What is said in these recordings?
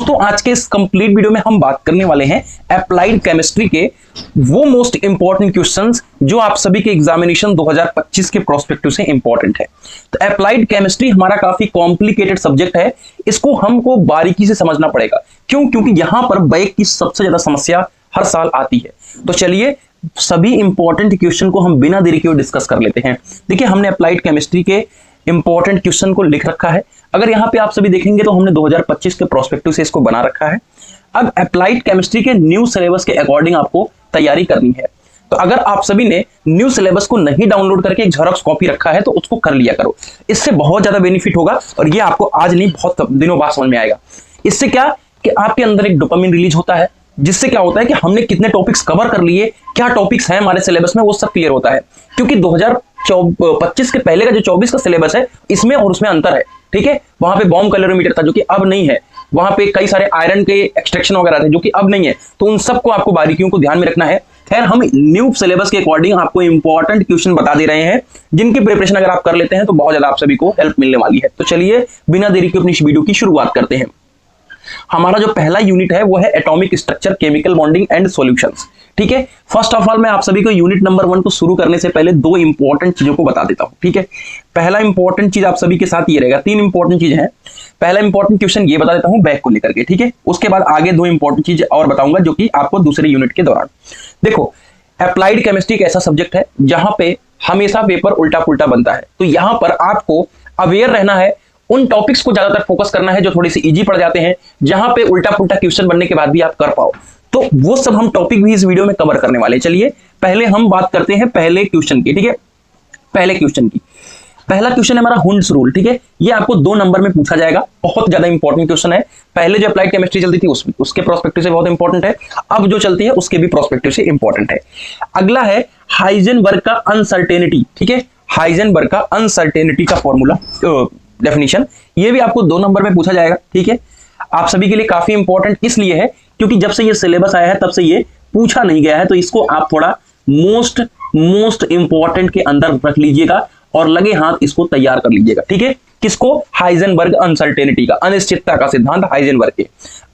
दोस्तों आज के इस कंप्लीट वीडियो में हम बात करने वाले हैं अप्लाइड केमिस्ट्री के वो मोस्ट इंपॉर्टेंट क्वेश्चंस जो आप सभी के एग्जामिनेशन 2025 के प्रोस्पेक्टिव से इंपॉर्टेंट है। तो अप्लाइड केमिस्ट्री हमारा काफी कॉम्प्लिकेटेड सब्जेक्ट है, इसको हमको बारीकी से समझना पड़ेगा। क्यों? क्योंकि यहां पर बैक की सबसे ज्यादा समस्या हर साल आती है। तो चलिए सभी इंपॉर्टेंट क्वेश्चन को हम बिना देरी के डिस्कस कर लेते हैं। देखिए हमने अप्लाइड केमिस्ट्री के इंपॉर्टेंट क्वेश्चन को लिख रखा है। अगर यहाँ पे आप सभी देखेंगे तो हमने 2025 के प्रोस्पेक्टिव से इसको बना रखा है। अब अप्लाइड केमिस्ट्री के न्यू सिलेबस के अकॉर्डिंग आपको तैयारी करनी है। तो अगर आप सभी ने न्यू सिलेबस को नहीं डाउनलोड करके एक जेरॉक्स कॉपी रखा है तो उसको कर लिया करो, इससे बहुत ज्यादा बेनिफिट होगा और ये आपको आज नहीं बहुत दिनों बाद समझ में आएगा। इससे क्या कि आपके अंदर एक डोपामिन रिलीज होता है, जिससे क्या होता है कि हमने कितने टॉपिक्स कवर कर लिए, क्या टॉपिक्स हैं हमारे सिलेबस में, वो सब क्लियर होता है। क्योंकि 2025 के पहले का जो 24 का सिलेबस है इसमें और उसमें अंतर है। ठीक है, वहां पे बॉम्ब कैलोरीमीटर था जो कि अब नहीं है, वहां पे कई सारे आयरन के एक्सट्रैक्शन वगैरह थे जो कि अब नहीं है। तो उन सबको आपको बारीकियों को ध्यान में रखना है। खैर हम न्यू सिलेबस के अकॉर्डिंग आपको इंपॉर्टेंट क्वेश्चन बता दे रहे हैं, जिनकी प्रिपरेशन अगर आप कर लेते हैं तो बहुत ज्यादा आप सभी को हेल्प मिलने वाली है। तो चलिए बिना देरी के अपनी इस वीडियो की शुरुआत करते हैं। हमारा जो पहला यूनिट है वो है atomic structure, chemical bonding and solutions. ठीक है, फर्स्ट ऑफ ऑल मैं आप सभी को यूनिट नंबर 1 को शुरू करने से पहले दो इंपॉर्टेंट चीजों को बता देता हूं। ठीक है, पहला इंपॉर्टेंट चीज आप सभी के साथ ये रहेगा, 3 इंपॉर्टेंट चीजें हैं। पहला इंपॉर्टेंट क्वेश्चन ये बता देता हूं बैक को लेकर के। ठीक है, उसके बाद आगे 2 इंपॉर्टेंट चीज और बताऊंगा जो कि आपको दूसरे यूनिट के दौरान। देखो अप्लाइड केमिस्ट्री एक ऐसा सब्जेक्ट है जहां पे हमेशा पेपर उल्टा पुल्टा बनता है। तो यहां पर आपको अवेयर रहना है, उन टॉपिक्स को ज्यादातर फोकस करना है जो थोड़ी सी इजी पड़ जाते हैं, जहां पे उल्टा पुल्टा क्वेश्चन बनने के बाद भी आप कर पाओ। तो वो सब हम टॉपिक भी इस वीडियो में कवर करने वाले। चलिए पहले हम बात करते हैं पहले क्वेश्चन की। ठीक है, पहले क्वेश्चन की पहला क्वेश्चन है हमारा हुंड्स रूल। ठीक है, ये आपको 2 नंबर में पूछा जाएगा, बहुत ज्यादा इंपॉर्टेंट क्वेश्चन है। पहले जो अप्लाइड केमिस्ट्री चलती थी उसके प्रोस्पेक्टिव से बहुत इंपॉर्टेंट है, अब जो चलती है उसके भी प्रोस्पेक्टिव से इंपॉर्टेंट है। अगला है हाइजेनबर्ग का अनसर्टेनिटी। ठीक है, हाइजेनबर्ग का अनसर्टेनिटी का फॉर्मूला डेफिनेशन, ये भी आपको 2 नंबर में पूछा जाएगा। ठीक है, आप सभी के लिए काफी इंपॉर्टेंट इसलिए है क्योंकि जब से ये सिलेबस आया है तब से ये पूछा नहीं गया है। तो इसको आप थोड़ा मोस्ट इंपॉर्टेंट के अंदर रख लीजिएगा और लगे हाथ इसको तैयार कर लीजिएगा। ठीक है, किसको? हाइजेनबर्ग अनसर्टेनिटी का, अनिश्चितता का सिद्धांत हाइजेनबर्ग के।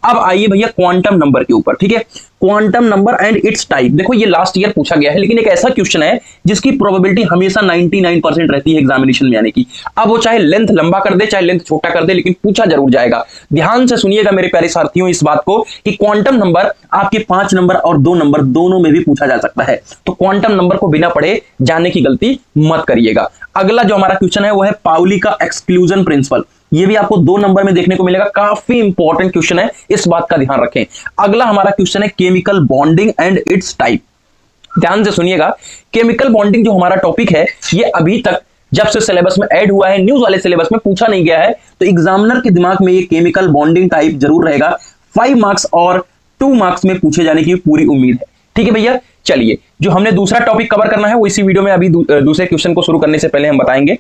अब आइए भैया क्वांटम नंबर के ऊपर। ठीक है, quantum number and it's type. देखो ये लास्ट ईयर पूछा गया है, लेकिन एक ऐसा क्वेश्चन है जिसकी प्रोबेबिलिटी हमेशा 99% रहती है एग्जामिनेशन में आने की। अब वो चाहे लेंथ लंबा कर दे चाहे लेंथ छोटा कर दे, लेकिन पूछा जरूर जाएगा। ध्यान से सुनिएगा मेरे प्यारे साथियों इस बात को कि क्वांटम नंबर आपके 5 नंबर और 2 नंबर दोनों में भी पूछा जा सकता है। तो क्वांटम नंबर को बिना पढ़े जाने की गलती मत करिएगा। अगला जो हमारा क्वेश्चन है वो है पाउली का एक्सक्लूजन प्रिंसिपल। ये भी आपको 2 नंबर में देखने को मिलेगा, काफी इंपॉर्टेंट क्वेश्चन है, इस बात का ध्यान रखें। अगला हमारा क्वेश्चन है chemical bonding and it's type. ध्यान से सुनिएगा, केमिकल बॉन्डिंग जो हमारा टॉपिक है ये अभी तक जब से सिलेबस में ऐड हुआ है, न्यूज वाले सिलेबस में पूछा नहीं गया है। तो एग्जामिनर के दिमाग में ये केमिकल बॉन्डिंग टाइप जरूर रहेगा। 5 मार्क्स और 2 मार्क्स में पूछे जाने की पूरी उम्मीद है। ठीक है भैया, चलिए जो हमने दूसरा टॉपिक कवर करना है वो इसी वीडियो में अभी दूसरे क्वेश्चन को शुरू करने से पहले हम बताएंगे।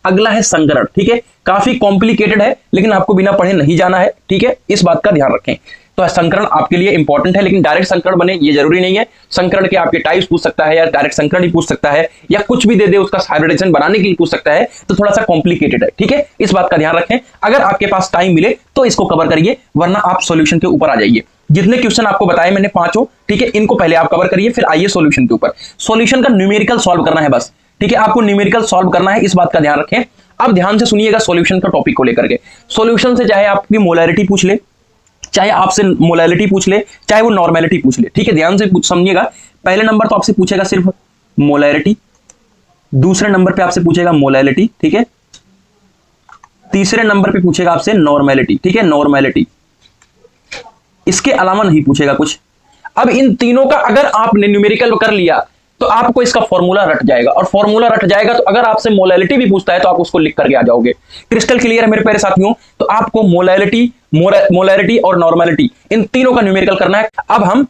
अगला है संकरण। ठीक है, काफी कॉम्प्लिकेटेड है लेकिन आपको बिना पढ़े नहीं जाना है। ठीक है, इस बात का ध्यान रखें। तो संकरण आपके लिए इंपॉर्टेंट है, लेकिन डायरेक्ट संकरण बने ये जरूरी नहीं है। संकरण के आपके टाइप्स पूछ सकता है या डायरेक्ट संकरण ही पूछ सकता है या कुछ भी दे दे उसका हाइब्रिडेशन बनाने के लिए पूछ सकता है। तो थोड़ा सा कॉम्प्लिकेटेड है। ठीक है, इस बात का ध्यान रखें। अगर आपके पास टाइम मिले तो इसको कवर करिए, वरना आप सॉल्यूशन के ऊपर आ जाइए। जितने क्वेश्चन आपको बताए मैंने 5, ठीक है, इनको पहले आप कवर करिए, फिर आइए सॉल्यूशन के ऊपर। सॉल्यूशन का न्यूमेरिकल सॉल्व करना है बस। ठीक है, आपको न्यूमेरिकल सॉल्व करना है, इस बात का ध्यान रखें। अब ध्यान से सुनिएगा सॉल्यूशन का टॉपिक को लेकर के। सॉल्यूशन से चाहे आपकी मोलैरिटी पूछ ले, चाहे आपसे मोलैरिटी पूछ ले, चाहे वो नॉर्मेलिटी पूछ ले। ठीक है, ध्यान से समझिएगा। पहले नंबर तो आपसे पूछेगा सिर्फ मोलैरिटी, दूसरे नंबर पे आपसे पूछेगा मोलैरिटी। ठीक है, तीसरे नंबर पे पूछेगा आपसे नॉर्मेलिटी। ठीक है, नॉर्मेलिटी, इसके अलावा नहीं पूछेगा कुछ। अब इन तीनों का अगर आपने न्यूमेरिकल कर लिया तो आपको इसका फॉर्मूला रट जाएगा, और फॉर्मूला रट जाएगा तो अगर आपसे मोलैलिटी भी पूछता है तो आप उसको लिख करके आ जाओगे। क्रिस्टल क्लियर है मेरे प्यारे साथियों। तो आपको मोलैरिटी और नॉर्मेलिटी इन तीनों का न्यूमेरिकल करना है। अब हम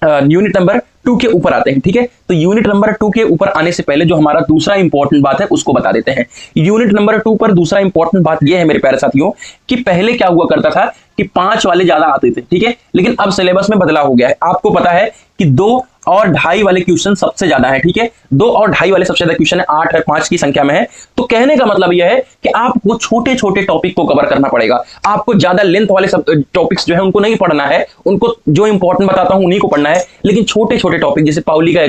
यूनिट नंबर 2 के ऊपर आते हैं। ठीक है, तो यूनिट नंबर 2 के ऊपर आने से पहले जो हमारा दूसरा इंपॉर्टेंट बात है उसको बता देते हैं। यूनिट नंबर 2 पर दूसरा इंपॉर्टेंट बात यह है मेरे प्यारे साथियों कि पहले क्या हुआ करता था कि 5 वाले ज्यादा आते थे। ठीक है, लेकिन अब सिलेबस में बदलाव हो गया है। आपको पता है कि 2 और ढाई वाले क्वेश्चन सबसे ज्यादा है, ठीक है, 2 और ढाई वाले सबसे ज्यादा क्वेश्चन है, 8 है, 5 की संख्या में है। तो कहने का मतलब यह है कि आपको छोटे छोटे टॉपिक को कवर करना पड़ेगा, आपको ज्यादा लेंथ वाले सब टॉपिक्स जो है उनको नहीं पढ़ना है, उनको जो इंपॉर्टेंट बताता हूं उन्हीं को पढ़ना है, लेकिन छोटे छोटे टॉपिक जैसे पाउली का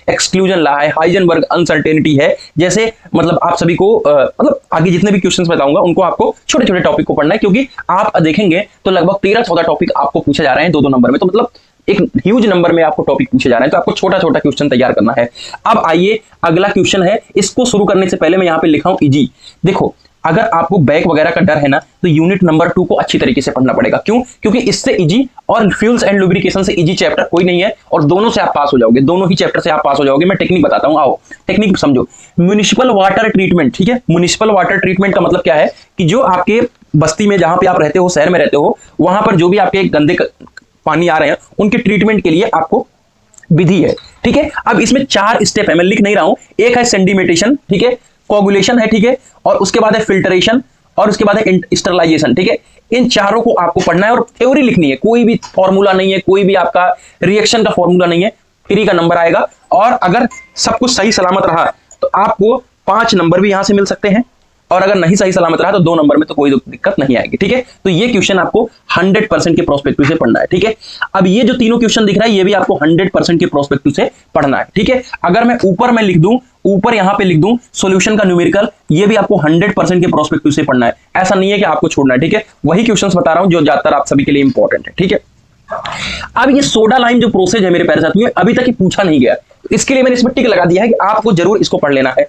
एक्सक्लूजन ला है, हाइजेनबर्ग अनसर्टेनिटी है, जैसे मतलब आप सभी को मतलब आगे जितने भी क्वेश्चंस बताऊंगा उनको आपको छोटे छोटे टॉपिक को पढ़ना है, क्योंकि आप देखेंगे तो लगभग 13-14 टॉपिक आपको पूछे जा रहे हैं 2-2 नंबर में, तो मतलब एक ह्यूज नंबर में आपको टॉपिक पूछे जा रहे हैं, तो आपको छोटा छोटा क्वेश्चन तैयार करना है। अब आइए अगला क्वेश्चन है, इसको शुरू करने से पहले मैं यहां पे लिखा हूं इजी। देखो अगर आपको बैक वगैरह का डर है ना, तो यूनिट नंबर 2 को अच्छी तरीके से पढ़ना पड़ेगा। क्यों? क्योंकि इससे इजी और फ्यूल्स एंड लुब्रिकेशन से इजी चैप्टर कोई नहीं है, और दोनों से आप पास हो जाओगे, दोनों ही चैप्टर से आप पास हो जाओगे। मैं टेक्निक बताता हूं, आओ टेक्निक समझो। म्युनिसिपल वाटर ट्रीटमेंट, ठीक है, म्युनिसिपल वाटर ट्रीटमेंट का मतलब क्या है कि जो आपके बस्ती में जहां पे आप रहते हो, शहर में रहते हो, वहां पर जो भी आपके गंदे पानी आ रहे हैं उनके ट्रीटमेंट के लिए आपको विधि है, ठीक है। अब इसमें 4 स्टेप है, मैं लिख नहीं रहा हूं। एक है सेंडिमेटेशन, ठीक है, कोगुलेशन है, ठीक है, और उसके बाद है फिल्टरेशन, और उसके बाद है स्टरलाइजेशन, ठीक है। इन चारों को आपको पढ़ना है और थ्योरी लिखनी है, कोई भी फॉर्मूला नहीं है, कोई भी आपका रिएक्शन का फॉर्मूला नहीं है, फ्री का नंबर आएगा। और अगर सब कुछ सही सलामत रहा तो आपको 5 नंबर भी यहां से मिल सकते हैं, और अगर नहीं सही सलामत रहा तो 2 नंबर में तो कोई दिक्कत नहीं आएगी, ठीक है। तो ये क्वेश्चन आपको 100% के प्रोस्पेक्टिव से पढ़ना है, ठीक है। अब ये जो तीनों क्वेश्चन दिख रहा है ये भी आपको 100% के प्रोस्पेक्टिव से पढ़ना है, ठीक है। अगर मैं ऊपर में लिख दूं, ऊपर यहां पे लिख दूं सॉल्यूशन का न्यूमेरिकल, ये भी आपको 100% के प्रोस्पेक्टिव से पढ़ना है, ऐसा नहीं है कि आपको छोड़ना है, ठीक है। वही क्वेश्चंस बता रहा हूं जो ज्यादातर आप सभी के लिए इंपॉर्टेंट है, ठीक है। अब ये सोडा लाइम जो प्रोसेस है मेरे प्यारे साथियों, अभी तक ये पूछा नहीं गया, इसके लिए मैंने इसमें टिक लगा दिया है कि आपको जरूर इसको पढ़ लेना है।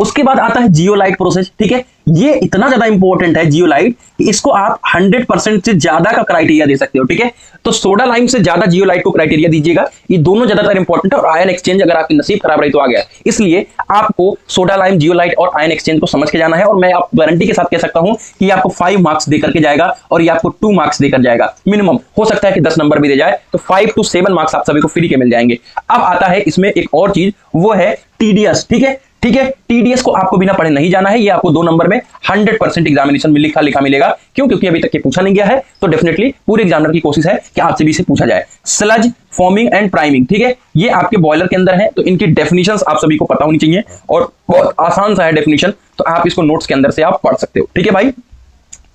उसके बाद आता है जियोलाइट प्रोसेस, ठीक है। ये इतना ज्यादा इंपॉर्टेंट है जियोलाइट कि इसको आप 100% से ज्यादा का क्राइटेरिया दे सकते हो, ठीक है। तो सोडा लाइम से ज्यादा जियोलाइट को क्राइटेरिया दीजिएगा, ये दोनों ज्यादातर इंपॉर्टेंट है। और आयन एक्सचेंज अगर आपकी नसीब खराब रही तो आ गया, इसलिए आपको सोडा लाइम, जियोलाइट और आयन एक्सचेंज को समझ के जाना है। और मैं आप गारंटी के साथ कह सकता हूं कि आपको 5 मार्क्स देकर के जाएगा, और ये आपको 2 मार्क्स देकर जाएगा मिनिमम, हो सकता है कि 10 नंबर भी दे जाए, तो 5 to 7 मार्क्स आप सभी को फ्री के मिल जाएंगे। अब आता है इसमें एक और चीज, वो है टीडीएस, ठीक है, ठीक है। टीडीएस को आपको बिना पढ़े नहीं जाना है, ये आपको 2 नंबर में 100% एग्जामिनेशन में लिखा लिखा मिलेगा। क्यों? क्योंकि अभी तक ये पूछा नहीं गया है, तो डेफिनेटली पूरे एग्जामिनर की कोशिश है कि आपसे भी इसे पूछा जाए। स्लज फॉर्मिंग एंड प्राइमिंग, ठीक है, ये आपके बॉयलर के अंदर है, तो इनकी डेफिनेशंस आप सभी को पता होनी चाहिए, और बहुत आसान सा है डेफिनेशन, तो आप इसको नोट्स के अंदर से आप पढ़ सकते हो, ठीक है भाई।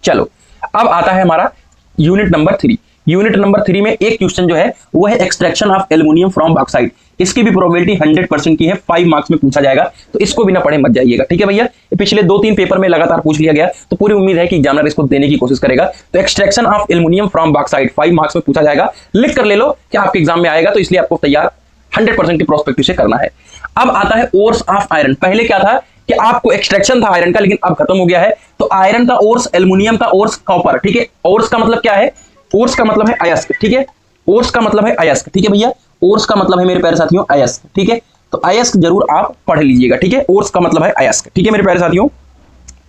चलो अब आता है हमारा यूनिट नंबर 3। यूनिट नंबर 3 में एक क्वेश्चन जो है वो है extraction of aluminium from bauxite. इसकी भी प्रोबेबिलिटी 100% की है, 5 मार्क्स में पूछा जाएगा, तो इसको बिना पढ़े मत जाइएगा, ठीक है भैया। पिछले 2-3 पेपर में लगातार पूछ लिया गया, तो पूरी उम्मीद है कि एग्जामिनर इसको देने की कोशिश करेगा। तो extraction of aluminium from bauxite 5 marks में पूछा जाएगा, लिख कर ले लो कि आपके एग्जाम में आएगा, तो इसलिए आपको तैयार 100% के प्रोस्पेक्टिव से करना है। अब आता है ओर्स ऑफ आयरन। पहले क्या था कि आपको एक्सट्रैक्शन था आयरन का, लेकिन अब खत्म हो गया है। तो आयरन का ओर्स, एल्युमिनियम का ओर्स, कॉपर, ठीक है। ओर्स का मतलब क्या है? ओर्स का मतलब है अयस्क, ठीक है। ओर्स का मतलब है अयस्क, ठीक है भैया। ओर्स का मतलब है मेरे प्यारे साथियों अयस्क, ठीक है। तो अयस्क जरूर आप पढ़ लीजिएगा, ठीक है। ओर्स का मतलब है अयस्क, ठीक है मेरे प्यारे साथियों।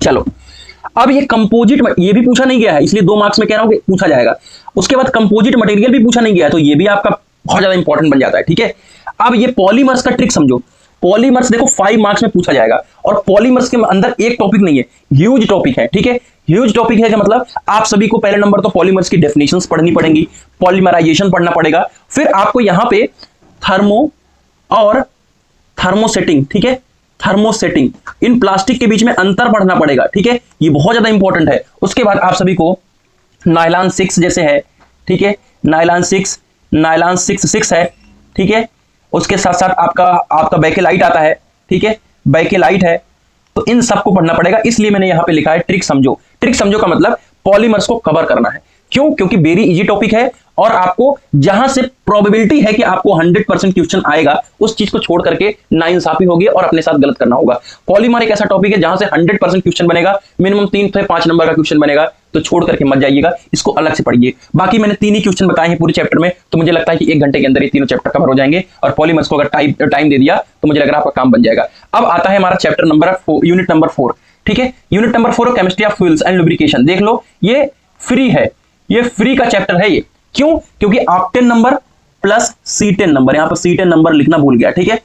चलो अब ये कंपोजिट, ये भी पूछा नहीं गया है, इसलिए 2 मार्क्स में कह रहा हूं कि पूछा जाएगा। उसके बाद कंपोजिट मटेरियल भी पूछा नहीं गया है, तो ये भी आपका बहुत ज्यादा इंपॉर्टेंट बन जाता है, ठीक है। अब ये पॉलीमर्स का ट्रिक समझो। पॉलीमर्स देखो 5 मार्क्स में पूछा जाएगा, और पॉलीमर्स के अंदर एक टॉपिक नहीं है, ह्यूज टॉपिक है, ठीक है। ह्यूज टॉपिक है, मतलब आप सभी को पहले नंबर तो पॉलीमर्स की डेफिनेशंस पढ़नी पड़ेंगी, पॉलीमराइजेशन पढ़ना पड़ेगा, फिर आपको यहां पे थर्मो और थर्मोसेटिंग, ठीक है, थर्मोसेटिंग, इन प्लास्टिक के बीच में अंतर पढ़ना पड़ेगा, ठीक है, ये बहुत ज्यादा इंपॉर्टेंट है। उसके बाद आप सभी को नायलॉन 6 जैसे है, ठीक है, नायलॉन 6 है, ठीक है। उसके साथ साथ आपका बैकेलाइट आता है, ठीक है, बैकेलाइट है, तो इन सबको पढ़ना पड़ेगा। इसलिए मैंने यहां पे लिखा है ट्रिक समझो। ट्रिक समझो का मतलब पॉलीमर्स को कवर करना है। क्यों? क्योंकि वेरी इजी टॉपिक है, और आपको जहां से प्रोबेबिलिटी है कि आपको 100% क्वेश्चन आएगा, उस चीज को छोड़ करके नाइंसाफी होगी और अपने साथ गलत करना होगा। पॉलीमर एक ऐसा टॉपिक है जहां से 100% क्वेश्चन बनेगा, मिनिमम 3 से 5 नंबर का क्वेश्चन बनेगा, तो छोड़ करके मत जाइएगा, इसको अलग से पढ़िए। बाकी मैंने 3 ही क्वेश्चन बताए हैं पूरे चैप्टर में, तो मुझे लगता है कि 1 घंटे के अंदर ये तीनों चैप्टर कवर हो जाएंगे, और पॉलीमर्स को अगर टाइम दे दिया तो मुझे लग रहा है आपका काम बन जाएगा। अब आता है हमारा चैप्टर नंबर यूनिट नंबर 4, ठीक है। Unit number 4 chemistry of fuels and lubrication. देख लो ये फ्री है, ये फ्री का चैप्टर है ये। क्यों? क्योंकि octane number plus C10 number, यहां पर C10 नंबर लिखना भूल गया, ठीक है।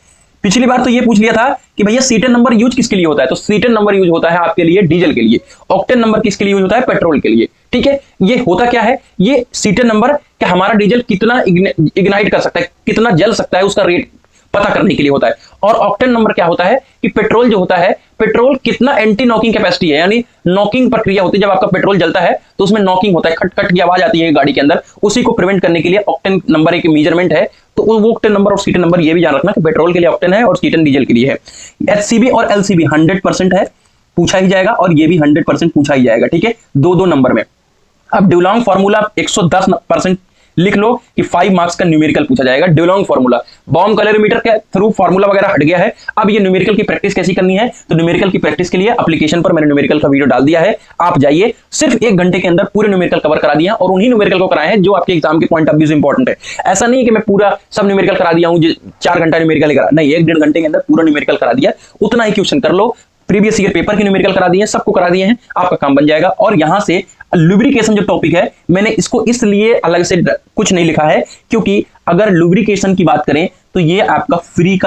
पिछली बार तो ये पूछ लिया था कि भैया सीटेन नंबर यूज किसके लिए होता है, तो सीटेन नंबर यूज होता है आपके लिए डीजल के लिए, ऑक्टेन नंबर किसके लिए यूज होता है, पेट्रोल के लिए। ठीक है, ये होता क्या है, ये सीटेन नंबर कि हमारा डीजल कितना इग्नाइट कर सकता है, कितना जल सकता है, उसका रेट पता करने के लिए होता है। और ऑक्टेन नंबर क्या होता है कि पेट्रोल जो होता है, पेट्रोल कितना एंटी नॉकिंग कैपेसिटी है, यानी नॉकिंग प्रक्रिया होती है, जब आपका पेट्रोल जलता है तो उसमें नॉकिंग होता है, खट खट की आवाज आती है गाड़ी के अंदर, उसी को प्रिवेंट करने के लिए ऑक्टेन नंबर एक मेजरमेंट है। तो वो ऑक्टेन नंबर और सीटेन नंबर ये भी जान रखना कि पेट्रोल के लिए ऑक्टेन है और सीटेन डीजल के लिए है। एचसीबी और एलसीबी 100% है, पूछा ही जाएगा, और ये भी 100% पूछा ही जाएगा। ठीक है, दो नंबर में। अब ड्यूलॉन्ग फार्मूला 110% लिख लो कि 5 मार्क्स का न्यूमेरिकल पूछा जाएगा। ड्यूलॉन्ग फार्मूला, बॉम्ब कैलोरीमीटर के थ्रू फार्मूला वगैरह हट गया है, अब ये न्यूमेरिकल की प्रैक्टिस कैसी करनी है, तो न्यूमेरिकल की प्रैक्टिस के लिए एप्लीकेशन पर मैंने न्यूमेरिकल का वीडियो डाल दिया है, आप जाइए, सिर्फ 1 घंटे के अंदर पूरे न्यूमेरिकल कवर करा दिया, और उन्हीं न्यूमेरिकल को कराए हैं जो आपके एग्जाम के पॉइंट ऑफ व्यू से इंपॉर्टेंट है। ऐसा नहीं है कि मैं पूरा सब न्यूमेरिकल करा दिया हूं, 4 घंटा न्यूमेरिकल करा, नहीं, 1-1.5 घंटे के अंदर पूरा न्यूमेरिकल करा दिया, उतना ही क्वेश्चन कर लो, प्रीवियस ईयर पेपर के न्यूमेरिकल करा दिए, सबको करा दिए हैं, आपका काम बन जाएगा। और यहां से लुब्रिकेशन जो टॉपिक है, मैंने इसको इसलिए अलग से कुछ नहीं लिखा है, क्योंकि अगर लुब्रिकेशन की बात करें तो ये आपका फ्री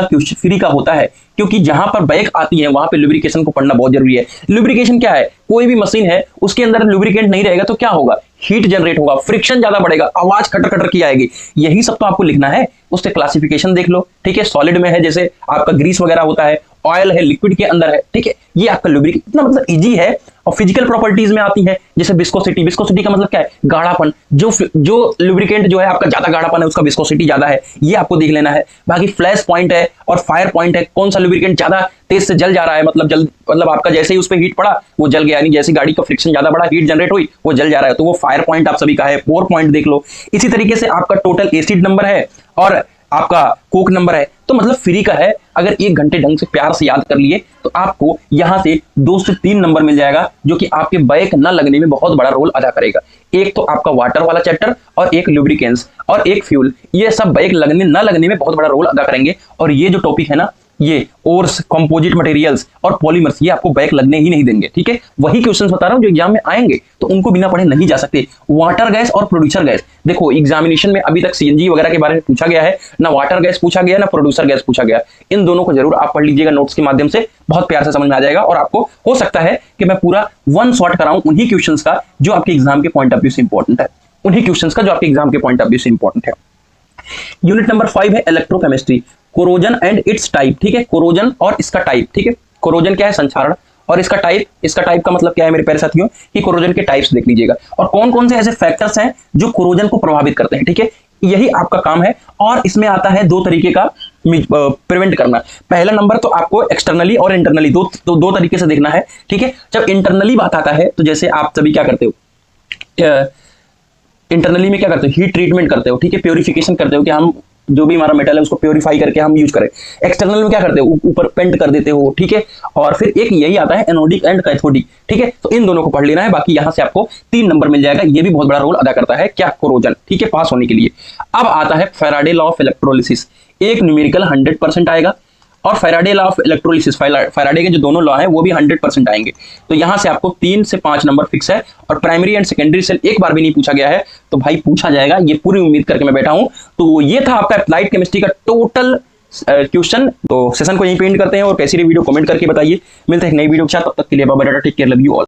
का होता है, क्योंकि जहां पर बैक आती है वहां पे लुब्रिकेशन को पढ़ना बहुत जरूरी है। लुब्रिकेशन क्या है, कोई भी मशीन है उसके अंदर लुब्रिकेंट नहीं रहेगा तो क्या होगा, हीट जनरेट होगा, फ्रिक्शन ज्यादा बढ़ेगा, आवाज खटर खटर की आएगी, यही सब तो आपको लिखना है। उससे क्लासिफिकेशन देख लो, ठीक है, सॉलिड में है, जैसे आपका ग्रीस वगैरह होता है, ऑयल है, लिक्विड के अंदर है, ठीक है, ये आपका लुब्रिकेंट, इतना मतलब इजी है। और फिजिकल प्रॉपर्टीज में आती है, जैसे विस्कोसिटी, विस्कोसिटी का मतलब क्या है, गाढ़ापन, जो लुब्रिकेंट जो है आपका ज्यादा गाढ़ापन है उसका विस्कोसिटी ज्यादा है, ये आपको देख लेना है। बाकी फ्लैश पॉइंट है और फायर पॉइंट है, कौन सा लुब्रिकेंट ज्यादा तेज से जल जा रहा है, मतलब आपका जैसे ही उस पर हीट पड़ा वो जल गया, यानी जैसे गाड़ी का फ्रिक्शन ज्यादा बढ़ा, हीट जनरेट हुई, वो जल जा रहा है, तो वो फायर पॉइंट आप सभी का है। पोर पॉइंट देख लो। इसी तरीके से आपका टोटल एसिड नंबर है और आपका कोक नंबर है, तो मतलब फ्री का है। अगर 1 घंटे ढंग से प्यार से याद कर लिए तो आपको यहां से 2 से 3 नंबर मिल जाएगा, जो कि आपके बैक न लगने में बहुत बड़ा रोल अदा करेगा। एक तो आपका वाटर वाला चैप्टर, और एक लुब्रिकेंट्स, और एक फ्यूल, ये सब बैक लगने न लगने में बहुत बड़ा रोल अदा करेंगे। और ये जो टॉपिक है ना, ये ओर्स, कंपोजिट मटेरियल्स और पॉलीमर्स, ये आपको बैक लगने ही नहीं देंगे। ठीक है, वही क्वेश्चंस बता रहा हूं जो एग्जाम में आएंगे, तो उनको बिना पढ़े नहीं जा सकते। वाटर गैस और प्रोड्यूसर गैस, देखो एग्जामिनेशन में अभी तक सीएनजी वगैरह के बारे में पूछा गया है, ना वाटर गैस पूछा गया ना प्रोड्यूसर गैस पूछा गया। इन दोनों को जरूर आप पढ़ लीजिएगा नोट्स के माध्यम से, बहुत प्यार से समझ में आ जाएगा। और आपको हो सकता है कि मैं पूरा 1 शॉट कराऊं उन्हीं क्वेश्चंस का जो आपके एग्जाम के पॉइंट ऑफ व्यू से इंपॉर्टेंट है, उन्हीं क्वेश्चंस का जो आपके एग्जाम के पॉइंट ऑफ व्यू से इंपॉर्टेंट है। यूनिट नंबर 5 है electrochemistry, corrosion and it's type. ठीक है, कोरोजन और इसका टाइप। ठीक है, कोरोजन क्या है, संक्षारण, और इसका टाइप का मतलब क्या है मेरे प्यारे साथियों, कि कोरोजन के टाइप्स देख लीजिएगा, और कौन कौन से ऐसे फैक्टर्स हैं जो कोरोजन को प्रभावित करते हैं। ठीक है, यही आपका काम है। और इसमें आता है 2 तरीके का प्रिवेंट करना। पहला नंबर तो आपको एक्सटर्नली और इंटरनली दो तरीके से देखना है। ठीक है, जब इंटरनली बात आता है तो जैसे आप सभी क्या करते हो, इंटरनली में क्या करते हो, हीट ट्रीटमेंट करते हो। ठीक है, प्योरिफिकेशन करते हो कि हम जो भी हमारा मेटल है उसको प्योरीफाई करके हम यूज करें। एक्सटर्नल में क्या करते हो, ऊपर पेंट कर देते हो। ठीक है, और फिर एक यही आता है एनोडिक एंड कैथोडिक। ठीक है, तो इन दोनों को पढ़ लेना है। बाकी यहां से आपको 3 नंबर मिल जाएगा, ये भी बहुत बड़ा रोल अदा करता है क्या, कोरोजन। ठीक है, पास होने के लिए। अब आता है फैराडे लॉ ऑफ इलेक्ट्रोलिसिस, एक न्यूमेरिकल 100% आएगा, और Faraday law of electrolysis, Faraday के जो दोनों लॉ हैं वो भी 100% आएंगे। तो यहां से आपको 3 से 5 नंबर फिक्स है। और प्राइमरी एंड सेकेंडरी सेल एक बार भी नहीं पूछा गया है, तो भाई पूछा जाएगा, ये पूरी उम्मीद करके मैं बैठा हूं। तो ये था आपका अप्लाइड केमिस्ट्री का टोटल क्वेश्चन। तो सेशन को यहीं पे एंड करते हैं, और कैसी रही वीडियो कमेंट करके बताइए। मिलते हैं एक नई वीडियो के साथ, तब तक के लिए bye bye, take care, love you all.